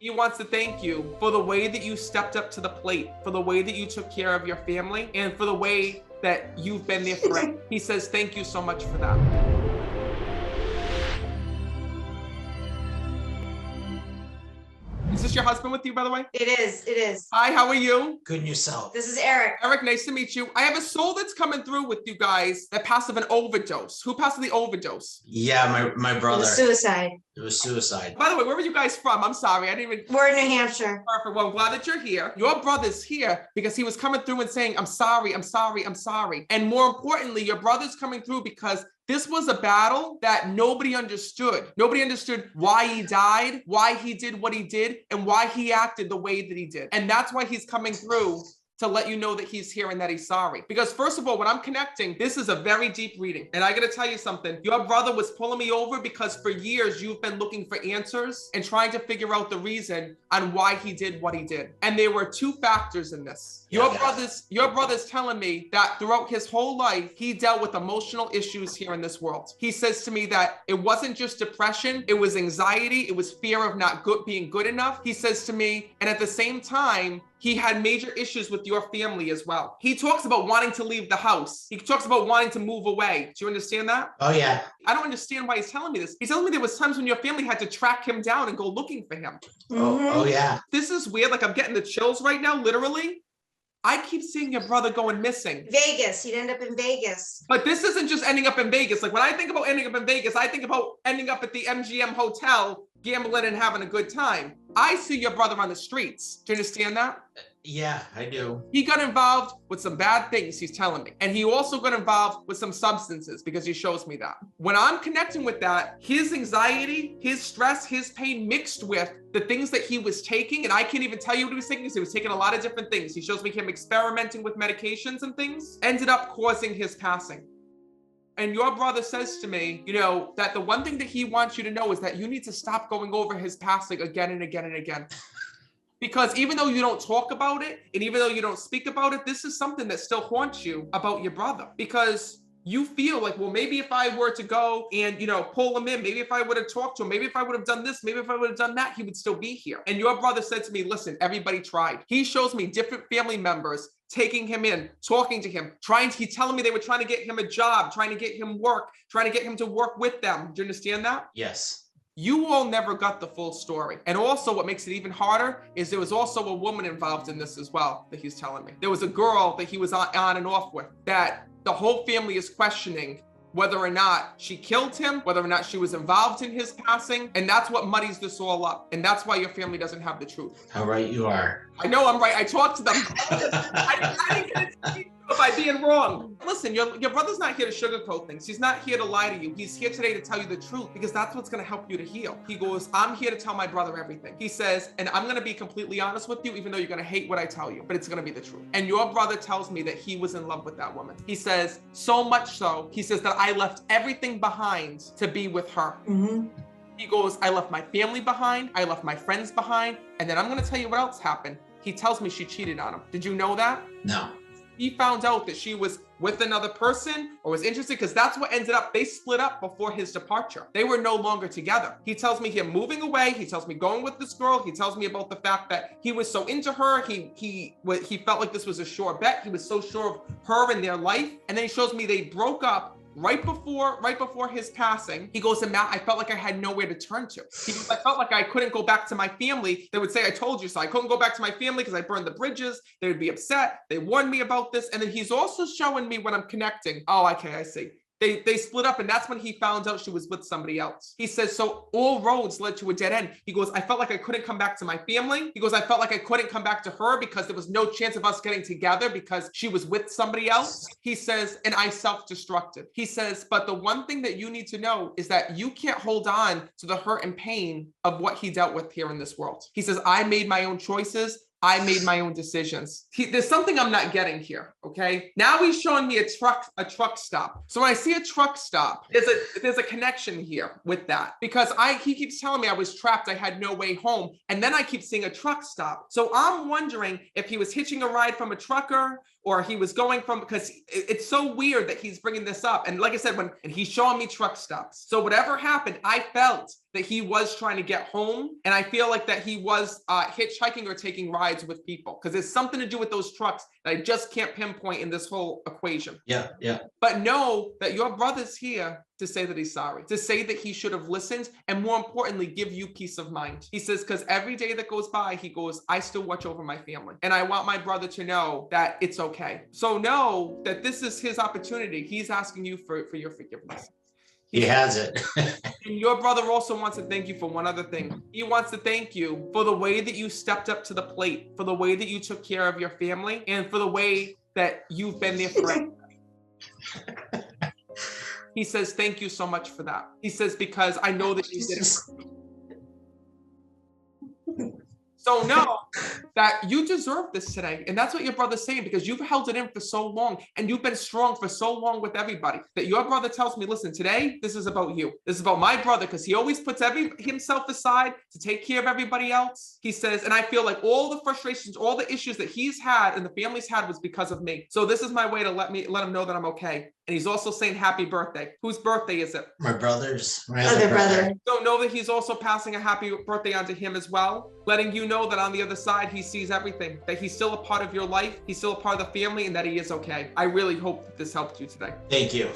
He wants to thank you for the way that you stepped up to the plate, for the way that you took care of your family, and for the way that you've been there for him. He says, thank you so much for that. Is this your husband with you, by the way? It is. Hi, how are you? Good and yourself. This is Eric. Eric, nice to meet you. I have a soul that's coming through with you guys that passed of an overdose. Who passed of the overdose? Yeah, my It brother. was suicide. It was suicide. By the way, where are you guys from? I'm sorry, I didn't even... We're in New Hampshire. Perfect. Well, I'm glad that you're here. Your brother's here because he was coming through and saying, I'm sorry. And more importantly, your brother's coming through because this was a battle that nobody understood. Nobody understood why he died, why he did what he did, and why he acted the way that he did. And that's why he's coming through to let you know that he's here and that he's sorry. Because first of all, when I'm connecting, this is a very deep reading. And I gotta tell you something, your brother was pulling me over because for years you've been looking for answers and trying to figure out the reason on why he did what he did. And there were two factors in this. Your brother's telling me that throughout his whole life, he dealt with emotional issues here in this world. He says to me that it wasn't just depression, it was anxiety, it was fear of not being good enough. He says to me, and at the same time, he had major issues with your family as well. He talks about wanting to leave the house. He talks about wanting to move away. Do you understand that? Oh, yeah. I don't understand why he's telling me this. He's telling me there was times when your family had to track him down and go looking for him. Oh, yeah. This is weird. Like I'm getting the chills right now, literally. I keep seeing your brother going missing. Vegas. He'd end up in Vegas. But this isn't just ending up in Vegas. Like when I think about ending up in Vegas, I think about ending up at the MGM hotel, gambling and having a good time. I see your brother on the streets. Do you understand that? Yeah, I do. He got involved with some bad things, he's telling me. And he also got involved with some substances because he shows me that. When I'm connecting with that, his anxiety, his stress, his pain mixed with the things that he was taking, and I can't even tell you what he was taking because he was taking a lot of different things. He shows me him experimenting with medications and things, ended up causing his passing. And your brother says to me, you know, that the one thing that he wants you to know is that you need to stop going over his passing again and again and again. Because even though you don't talk about it, and even though you don't speak about it, this is something that still haunts you about your brother. Because you feel like, well, maybe if I were to go and, you know, pull him in, maybe if I would have talked to him, maybe if I would have done this, maybe if I would have done that, he would still be here. And your brother said to me, listen, everybody tried. He shows me different family members taking him in, talking to him, he's telling me they were trying to get him a job, trying to get him work, trying to get him to work with them. Do you understand that? Yes. You all never got the full story. And also what makes it even harder is there was also a woman involved in this as well that he's telling me. There was a girl that he was on and off with that the whole family is questioning whether or not she killed him, whether or not she was involved in his passing. And that's what muddies this all up. And that's why your family doesn't have the truth. How right you are. I know I'm right. I talked to them. I didn't get it to you by being wrong. Listen, your brother's not here to sugarcoat things. He's not here to lie to you. He's here today to tell you the truth because that's what's going to help you to heal. He goes, I'm here to tell my brother everything. He says, and I'm going to be completely honest with you, even though you're going to hate what I tell you, but it's going to be the truth. And your brother tells me that he was in love with that woman. He says, so much so, he says that I left everything behind to be with her. He goes, I left my family behind. I left my friends behind. And then I'm going to tell you what else happened. He tells me she cheated on him. Did you know that? No. He found out that she was with another person or was interested because that's what ended up, they split up before his departure. They were no longer together. He tells me him moving away. He tells me going with this girl. He tells me about the fact that he was so into her. He felt like this was a sure bet. He was so sure of her and their life. And then he shows me they broke up right before his passing. He goes, and Matt, I felt like I had nowhere to turn to. He goes, I felt like I couldn't go back to my family. They would say, I told you so. I couldn't go back to my family because I burned the bridges. They would be upset. They warned me about this. And then he's also showing me when I'm connecting. Oh, okay, I see. They split up, and that's when he found out she was with somebody else. He says, so all roads led to a dead end. He goes, I felt like I couldn't come back to my family. He goes, I felt like I couldn't come back to her because there was no chance of us getting together because she was with somebody else. He says, and I self-destructed. He says, but the one thing that you need to know is that you can't hold on to the hurt and pain of what he dealt with here in this world. He says, I made my own choices. I made my own decisions. There's something I'm not getting here, okay? Now he's showing me a truck stop. So when I see a truck stop, there's a connection here with that, because he keeps telling me I was trapped, I had no way home, and then I keep seeing a truck stop. So I'm wondering if he was hitching a ride from a trucker, or he was going from, because it's so weird that he's bringing this up. And like I said, and he's showing me truck stops. So whatever happened, I felt that he was trying to get home. And I feel like that he was hitchhiking or taking rides with people, because there's something to do with those trucks that I just can't pinpoint in this whole equation. Yeah, yeah. But know that your brother's here to say that he's sorry, to say that he should have listened, and more importantly, give you peace of mind. He says, because every day that goes by, he goes, I still watch over my family. And I want my brother to know that it's okay. So know that this is his opportunity. He's asking you for your forgiveness. He has it. And your brother also wants to thank you for one other thing. He wants to thank you for the way that you stepped up to the plate, for the way that you took care of your family, and for the way that you've been there for everybody. He says, thank you so much for that. He says, because I know that you did it for me. So know that you deserve this today. And that's what your brother's saying, because you've held it in for so long and you've been strong for so long with everybody, that your brother tells me, listen, today, this is about you. This is about my brother, because he always puts himself aside to take care of everybody else. He says, and I feel like all the frustrations, all the issues that he's had and the family's had was because of me. So this is my way to let him know that I'm okay. And he's also saying happy birthday. Whose birthday is it? My brother's. My Other brother. So know that he's also passing a happy birthday onto him as well, letting you know that on the other side, he sees everything, that he's still a part of your life, he's still a part of the family, and that he is okay. I really hope that this helped you today. Thank you.